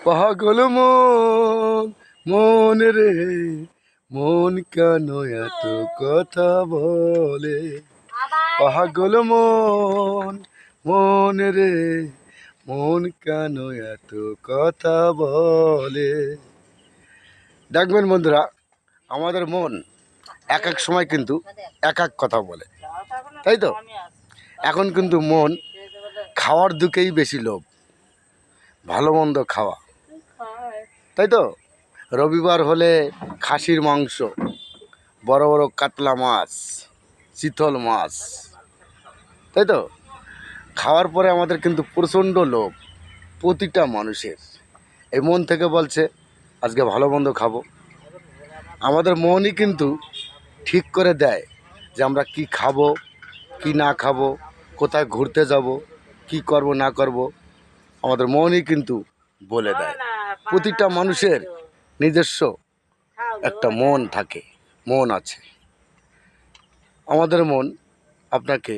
পাগল মন, মন রে মন কেন এত কথা বলে? পাগল মন, মন রে মন কেন এত কথা বলে? দেখবেন বন্ধুরা, আমাদের মন এক এক সময় কিন্তু এক এক কথা বলে, তাই তো? এখন কিন্তু মন খাওয়ার দিকেই বেশি লোভ, ভালো মন্দ খাওয়া, তাই তো? রবিবার হলে খাসির মাংস, বড় বড় কাতলা মাছ, চিতল মাছ, তাই তো? খাওয়ার পরে আমাদের কিন্তু প্রচণ্ড লোভ প্রতিটা মানুষের। এই মন থেকে বলছে আজকে ভালো মন্দ খাবো। আমাদের মনই কিন্তু ঠিক করে দেয় যে আমরা কি খাবো, কি না খাবো, কোথায় ঘুরতে যাব, কি করব না করব। আমাদের মনই কিন্তু বলে দেয়। প্রতিটা মানুষের নিজস্ব একটা মন থাকে, মন আছে। আমাদের মন আপনাকে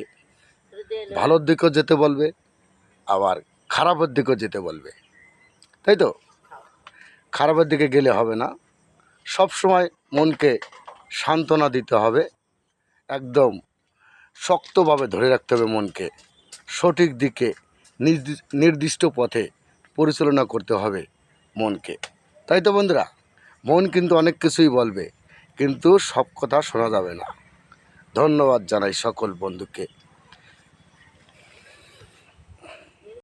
ভালোর দিকেও যেতে বলবে, আবার খারাপের দিকেও যেতে বলবে, তাই তো? খারাপের দিকে গেলে হবে না, সব সময় মনকে সান্ত্বনা দিতে হবে, একদম শক্তভাবে ধরে রাখতে হবে মনকে, সঠিক দিকে নির্দিষ্ট পথে পরিচালনা করতে হবে মনকে, তাই তো বন্ধুরা? মন কিন্তু অনেক কিছুই বলবে, কিন্তু সব কথা শোনা যাবে না। ধন্যবাদ জানাই সকল বন্ধুকে।